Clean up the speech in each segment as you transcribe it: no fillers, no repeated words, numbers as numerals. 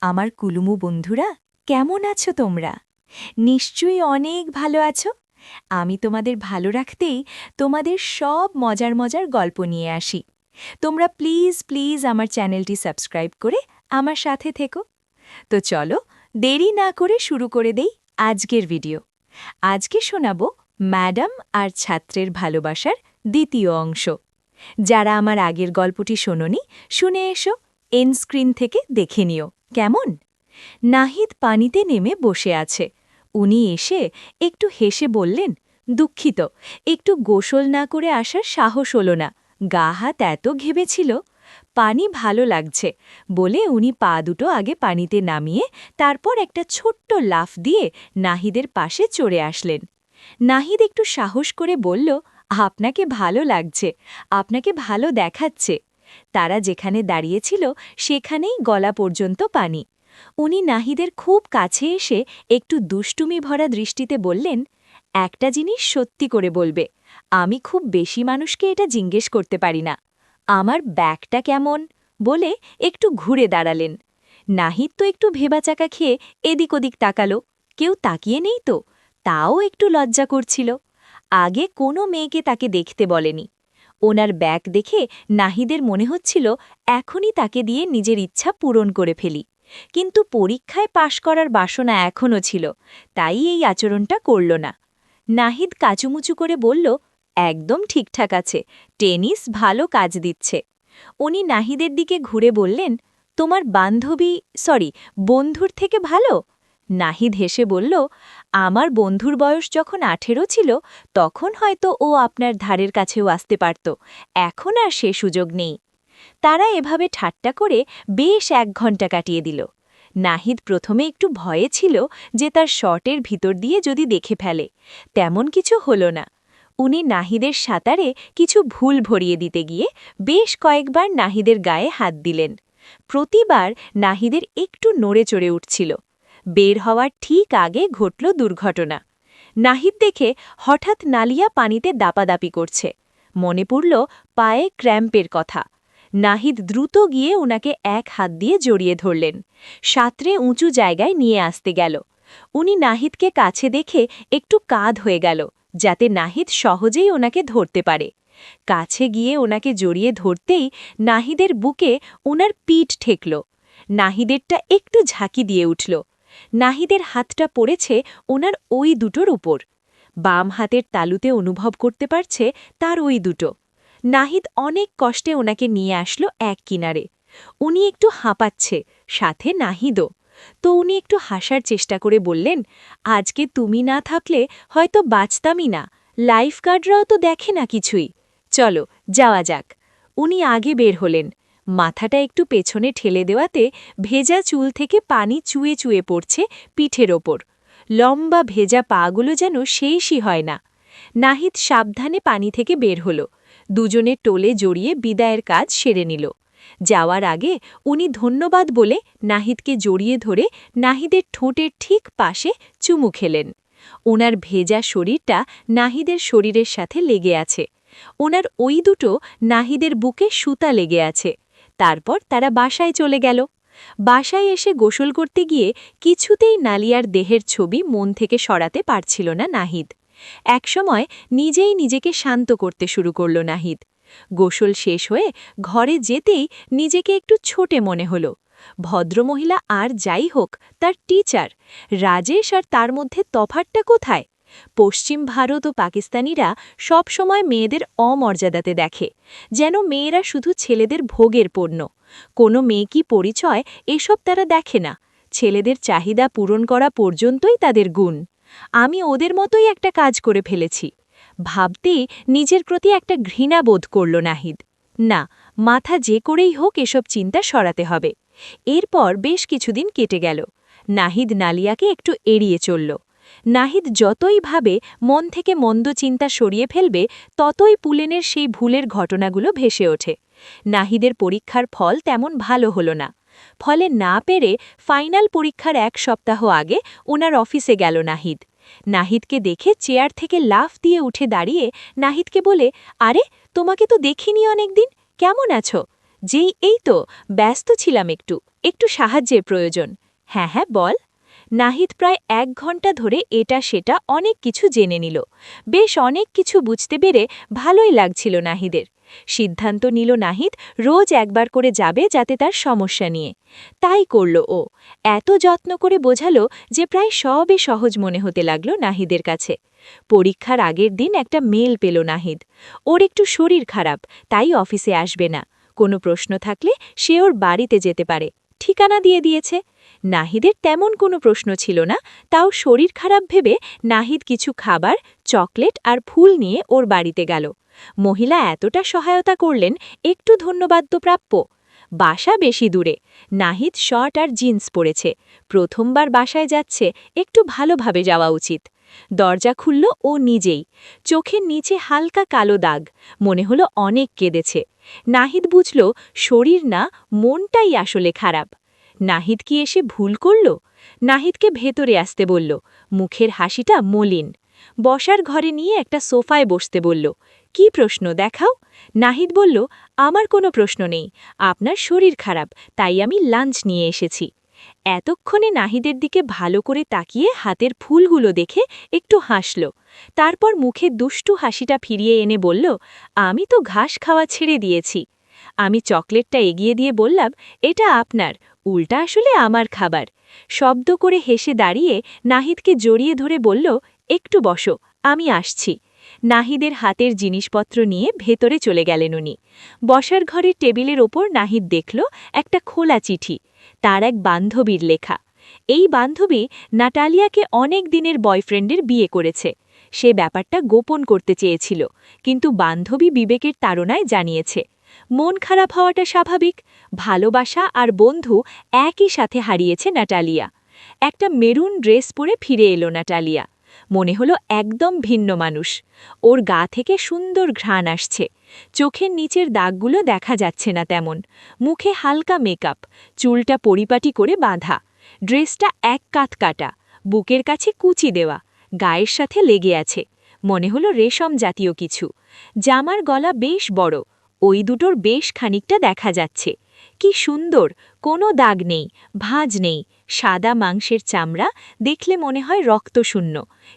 আমার কুলুমু বন্ধুরা, কেমন আছো তোমরা? নিশ্চয়ই অনেক ভালো আছো। আমি তোমাদের ভালো রাখতেই তোমাদের সব মজার মজার গল্প নিয়ে আসি। তোমরা প্লিজ প্লিজ আমার চ্যানেলটি সাবস্ক্রাইব করে আমার সাথে থেকো। তো চলো, দেরি না করে শুরু করে দেই আজকের ভিডিও। আজকে শোনাবো ম্যাডাম আর ছাত্রের ভালোবাসার দ্বিতীয় অংশ। যারা আমার আগের গল্পটি শোনোনি, শুনে এসো, এন্ড স্ক্রিন থেকে দেখে নিও কেমন। নাহিদ পানিতে নেমে বসে আছে। উনি এসে একটু হেসে বললেন, দুঃখিত, একটু গোসল না করে আসার সাহস হলো না, গা হাত এত ঘেবেছিল। পানি ভালো লাগছে বলে উনি পা দুটো আগে পানিতে নামিয়ে তারপর একটা ছোট্ট লাফ দিয়ে নাহিদের পাশে চড়ে আসলেন। নাহিদ একটু সাহস করে বলল, আপনাকে ভালো লাগছে, আপনাকে ভালো দেখাচ্ছে। তারা যেখানে দাঁড়িয়েছিল সেখানেই গলা পর্যন্ত পানি। উনি নাহিদের খুব কাছে এসে একটু দুষ্টুমি ভরা দৃষ্টিতে বললেন, একটা জিনিস সত্যি করে বলবে, আমি খুব বেশি মানুষকে এটা জিজ্ঞেস করতে পারি না। আমার ব্যাগটা কেমন বলে একটু ঘুরে দাঁড়ালেন। নাহিদ তো একটু ভেবাচাকা খেয়ে এদিক ওদিক তাকালো, কেউ তাকিয়ে নেই তো, তাও একটু লজ্জা করছিল। আগে কোনো মেয়েকে তাকে দেখতে বলেনি। ওনার ব্যাগ দেখে নাহিদের মনে হচ্ছিল এখনই তাকে দিয়ে নিজের ইচ্ছা পূরণ করে ফেলি, কিন্তু পরীক্ষায় পাশ করার বাসনা এখনও ছিল, তাই এই আচরণটা করল না। নাহিদ কাচুমুচু করে বলল, একদম ঠিকঠাক আছে, টেনিস ভালো কাজ দিচ্ছে। উনি নাহিদের দিকে ঘুরে বললেন, তোমার বন্ধুর থেকে ভালো? নাহিদ হেসে বলল, আমার বন্ধুর বয়স যখন 18 ছিল তখন হয়তো ও আপনার ধারের কাছেও আসতে পারত, এখন আর সে সুযোগ নেই। তারা এভাবে ঠাট্টা করে বেশ 1 ঘন্টা কাটিয়ে দিল। নাহিদ প্রথমে একটু ভয়ে ছিল যে তার শর্টের ভিতর দিয়ে যদি দেখে ফেলে, তেমন কিছু হলো না। উনি নাহিদের সাঁতারে কিছু ভুল ভরিয়ে দিতে গিয়ে বেশ কয়েকবার নাহিদের গায়ে হাত দিলেন। প্রতিবার নাহিদের একটু নড়ে চড়ে উঠছিল। বের হওয়ার ঠিক আগে ঘটল দুর্ঘটনা। নাহিদ দেখে হঠাৎ নালিয়া পানিতে দাপাদাপি করছে। মনে পড়ল পায়ে ক্র্যাম্পের কথা। নাহিদ দ্রুত গিয়ে ওনাকে এক হাত দিয়ে জড়িয়ে ধরলেন, সাঁতরে উঁচু জায়গায় নিয়ে আসতে গেল। উনি নাহিদকে কাছে দেখে একটু কাঁধ হয়ে গেল, যাতে নাহিদ সহজেই ওনাকে ধরতে পারে। কাছে গিয়ে ওনাকে জড়িয়ে ধরতেই নাহিদের বুকে ওনার পিঠ ঠেকল। নাহিদেরটা একটু ঝাঁকি দিয়ে উঠল। নাহিদের হাতটা পড়েছে ওনার ওই দুটোর উপর। বাম হাতের তালুতে অনুভব করতে পারছে তার ওই দুটো। নাহিদ অনেক কষ্টে ওনাকে নিয়ে আসলো এক কিনারে। উনি একটু হাঁপাচ্ছে, সাথে নাহিদও। তো উনি একটু হাসার চেষ্টা করে বললেন, আজকে তুমি না থাকলে হয়তো বাঁচতামই না, লাইফগার্ডরাও তো দেখে না কিছুই। চলো যাওয়া যাক। উনি আগে বের হলেন। মাথাটা একটু পেছনে ঠেলে দেওয়াতে ভেজা চুল থেকে পানি চুয়ে চুয়ে পড়ছে পিঠের ওপর। লম্বা ভেজা পাগুলো যেন শেষই হয় না। নাহিদ সাবধানে পানি থেকে বের হল। দুজনে টোলে জড়িয়ে বিদায়ের কাজ সেরে নিল। যাওয়ার আগে উনি ধন্যবাদ বলে নাহিদকে জড়িয়ে ধরে নাহিদের ঠোঁটের ঠিক পাশে চুমু খেলেন। ওনার ভেজা শরীরটা নাহিদের শরীরের সাথে লেগে আছে। ওনার ওই দুটো নাহিদের বুকে সুতা লেগে আছে। তারপর তারা বাসায় চলে গেল। বাসায় এসে গোসল করতে গিয়ে কিছুতেই নালিয়ার দেহের ছবি মন থেকে সরাতে পারছিল না নাহিদ। একসময় নিজেই নিজেকে শান্ত করতে শুরু করল নাহিদ। গোসল শেষ হয়ে ঘরে যেতেই নিজেকে একটু ছোটে মনে হল। ভদ্রমহিলা আর যাই হোক, তার টিচার রাজেশ আর তার মধ্যে তফাৎটা কোথায়? পশ্চিম ভারত ও পাকিস্তানিরা সব সময় মেয়েদের অমর্যাদাতে দেখে, যেন মেয়েরা শুধু ছেলেদের ভোগের পণ্য। কোনো মেয়ে কি পরিচয় এসব তারা দেখে না। ছেলেদের চাহিদা পূরণ করা পর্যন্তই তাদের গুণ। আমি ওদের মতোই একটা কাজ করে ফেলেছি ভাবতেই নিজের প্রতি একটা ঘৃণা বোধ করল নাহিদ। না, মাথা যে করেই হোক এসব চিন্তা সরাতে হবে। এরপর বেশ কিছুদিন কেটে গেল। নাহিদ নালিয়াকে একটু এড়িয়ে চলল। নাহিদ যতই ভাবে মন থেকে মন্দ চিন্তা সরিয়ে ফেলবে, ততই পুলেনের সেই ভুলের ঘটনাগুলো ভেসে ওঠে। নাহিদের পরীক্ষার ফল তেমন ভালো হলো না। ফলে না পেরে ফাইনাল পরীক্ষার 1 সপ্তাহ আগে ওনার অফিসে গেল নাহিদ। নাহিদকে দেখে চেয়ার থেকে লাফ দিয়ে উঠে দাঁড়িয়ে নাহিদকে বলে, আরে তোমাকে তো দেখিনি অনেকদিন, কেমন আছো? এই তো ব্যস্ত ছিলাম একটু, একটু সাহায্যের প্রয়োজন। হ্যাঁ হ্যাঁ বল। নাহিদ প্রায় 1 ঘন্টা ধরে এটা সেটা অনেক কিছু জেনে নিল। বেশ অনেক কিছু বুঝতে পেরে ভালোই লাগছিল নাহিদের। সিদ্ধান্ত নিল নাহিদ রোজ একবার করে যাবে যাতে তার সমস্যা নিয়ে। তাই করল ও। এত যত্ন করে বোঝালো যে প্রায় সবই সহজ মনে হতে লাগলো নাহিদের কাছে। পরীক্ষার আগের দিন একটা মেল পেল নাহিদ। ওর একটু শরীর খারাপ, তাই অফিসে আসবে না। কোনো প্রশ্ন থাকলে সে ওর বাড়িতে যেতে পারে। ঠিকানা দিয়ে দিয়েছে। নাহিদের তেমন কোনো প্রশ্ন ছিল না, তাও শরীর খারাপ ভেবে নাহিদ কিছু খাবার, চকলেট আর ফুল নিয়ে ওর বাড়িতে গেল। মহিলা এতটা সহায়তা করলেন, একটু ধন্যবাদ তো প্রাপ্য। বাসা বেশি দূরে। নাহিদ শার্ট আর জিন্স পরেছে। প্রথমবার বাসায় যাচ্ছে, একটু ভালোভাবে যাওয়া উচিত। দরজা খুলল ও নিজেই। চোখের নিচে হালকা কালো দাগ। মনে হলো অনেক কেঁদেছে। নাহিদ বুঝল শরীর না, মনটাই আসলে খারাপ। নাহিদ কি এসে ভুল করল? নাহিদকে ভেতরে আসতে বলল। মুখের হাসিটা মলিন। বসার ঘরে নিয়ে একটা সোফায় বসতে বলল। কি প্রশ্ন দেখাও? নাহিদ বলল, আমার কোনো প্রশ্ন নেই। আপনার শরীর খারাপ, তাই আমি লাঞ্চ নিয়ে এসেছি। এতক্ষণে নাহিদের দিকে ভালো করে তাকিয়ে হাতের ফুলগুলো দেখে একটু হাসল। তারপর মুখে দুষ্টু হাসিটা ফিরিয়ে এনে বলল, আমি তো ঘাস খাওয়া ছেড়ে দিয়েছি। আমি চকলেটটা এগিয়ে দিয়ে বললাম, এটা আপনার, উল্টা আসলে আমার খাবার। শব্দ করে হেসে দাঁড়িয়ে নাহিদকে জড়িয়ে ধরে বলল, একটু বসো, আমি আসছি। নাহিদের হাতের জিনিসপত্র নিয়ে ভেতরে চলে গেলেন উনি। বসার ঘরের টেবিলের ওপর নাহিদ দেখল একটা খোলা চিঠি। তার এক বান্ধবীর লেখা। এই বান্ধবী নাটালিয়াকে অনেক দিনের বয়ফ্রেন্ডের বিয়ে করেছে। সে ব্যাপারটা গোপন করতে চেয়েছিল, কিন্তু বান্ধবী বিবেকের তাড়নায় জানিয়েছে। মন খারাপ হওয়াটা স্বাভাবিক। ভালোবাসা আর বন্ধু একই সাথে হারিয়েছে নাটালিয়া। একটা মেরুন ড্রেস পরে ফিরে এলো নাটালিয়া। মনে হলো একদম ভিন্ন মানুষ। ওর গা থেকে সুন্দর ঘ্রাণ আসছে। চোখের নিচের দাগগুলো দেখা যাচ্ছে না তেমন। মুখে হালকা মেকআপ, চুলটা পরিপাটি করে বাঁধা। ড্রেসটা এক কাত কাটা, বুকের কাছে কুচি দেওয়া, গায়ের সাথে লেগে আছে। মনে হলো রেশম জাতীয় কিছু। জামার গলা বেশ বড়, ওই দুটোর বেশ খানিকটা দেখা যাচ্ছে। কি সুন্দর, কোনো দাগ নেই, ভাঁজ নেই। সাদা মাংসের চামড়া, দেখলে মনে হয় রক্তশূন্য,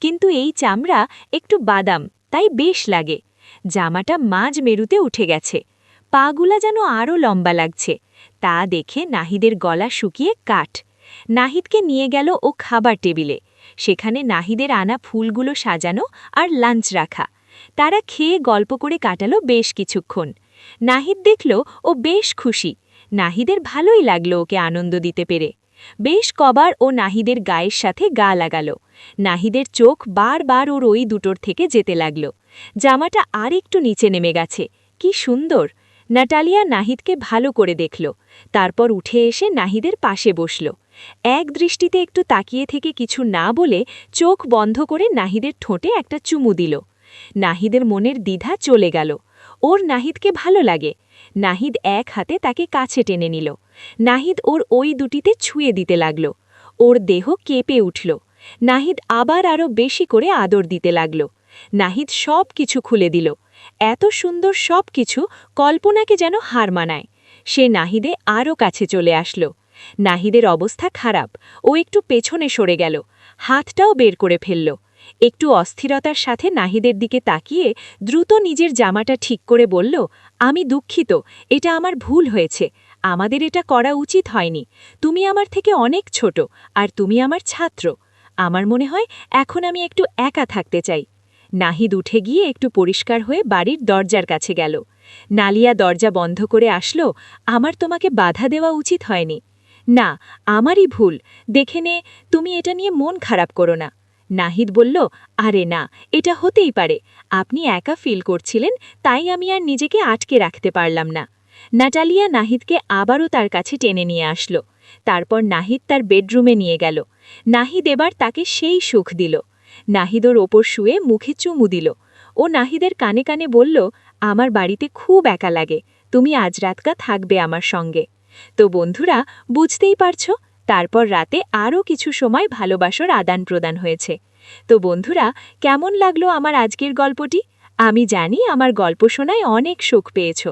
কিন্তু এই চামড়া একটু বাদাম, তাই বেশ লাগে। জামাটা মাঝ মেরুতে উঠে গেছে। পাগুলা যেন আরও লম্বা লাগছে। তা দেখে নাহিদের গলা শুকিয়ে কাঠ। নাহিদকে নিয়ে গেল ও খাবার টেবিলে। সেখানে নাহিদের আনা ফুলগুলো সাজানো আর লাঞ্চ রাখা। তারা খেয়ে গল্প করে কাটালো বেশ কিছুক্ষণ। নাহিদ দেখল ও বেশ খুশি। নাহিদের ভালোই লাগলো ওকে আনন্দ দিতে পেরে। বেশ কবার ও নাহিদের গায়ের সাথে গা লাগালো। নাহিদের চোখ বারবার ওর ওই দুটোর থেকে যেতে লাগল। জামাটা আর একটু নিচে নেমে গেছে। কি সুন্দর! নাটালিয়া নাহিদকে ভালো করে দেখল। তারপর উঠে এসে নাহিদের পাশে বসল। এক দৃষ্টিতে একটু তাকিয়ে থেকে কিছু না বলে চোখ বন্ধ করে নাহিদের ঠোঁটে একটা চুমু দিল। নাহিদের মনের দ্বিধা চলে গেল। ওর নাহিদকে ভালো লাগে। নাহিদ এক হাতে তাকে কাছে টেনে নিল। নাহিদ ওর ওই দুটিতে ছুঁয়ে দিতে লাগল। ওর দেহ কেঁপে উঠল। নাহিদ আবার আরও বেশি করে আদর দিতে লাগল। নাহিদ সব কিছু খুলে দিল। এত সুন্দর সব কিছু কল্পনাকে যেন হার মানায়। সে নাহিদে আরও কাছে চলে আসলো। নাহিদের অবস্থা খারাপ। ও একটু পেছনে সরে গেল। হাতটাও বের করে ফেলল। একটু অস্থিরতার সাথে নাহিদের দিকে তাকিয়ে দ্রুত নিজের জামাটা ঠিক করে বলল, আমি দুঃখিত, এটা আমার ভুল হয়েছে। আমাদের এটা করা উচিত হয়নি। তুমি আমার থেকে অনেক ছোট, আর তুমি আমার ছাত্র। আমার মনে হয় এখন আমি একটু একা থাকতে চাই। নাহিদ উঠে গিয়ে একটু পরিষ্কার হয়ে বাড়ির দরজার কাছে গেল। নালিয়া দরজা বন্ধ করে আসলো, আমার তোমাকে বাধা দেওয়া উচিত হয়নি। না, আমারই ভুল। দেখে নে, তুমি এটা নিয়ে মন খারাপ করো না। নাহিদ বলল, আরে না, এটা হতেই পারে। আপনি একা ফিল করছিলেন, তাই আমি আর নিজেকে আটকে রাখতে পারলাম না। নাটালিয়া নাহিদকে আবারও তার কাছে টেনে নিয়ে আসলো। তারপর নাহিদ তার বেডরুমে নিয়ে গেল। নাহিদ এবার তাকে সেই সুখ দিল। নাহিদ ওর ওপর শুয়ে মুখে চুমু দিল। ও নাহিদের কানে কানে বলল, আমার বাড়িতে খুব একা লাগে, তুমি আজ রাতটা থাকবে আমার সঙ্গে। তো বন্ধুরা, বুঝতেই পারছো, তারপর রাতে আরও কিছু সময় ভালোবাসার আদান প্রদান হয়েছে। তো বন্ধুরা, কেমন লাগলো আমার আজকের গল্পটি? আমি জানি আমার গল্প শোনায় অনেক সুখ পেয়েছ।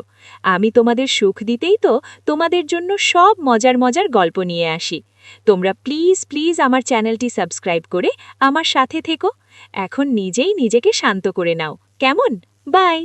আমি তোমাদের সুখ দিতেই তো তোমাদের জন্য সব মজার মজার গল্প নিয়ে আসি। তোমরা প্লিজ প্লিজ আমার চ্যানেলটি সাবস্ক্রাইব করে আমার সাথে থেকো। এখন নিজেই নিজেকে শান্ত করে নাও, কেমন? বাই।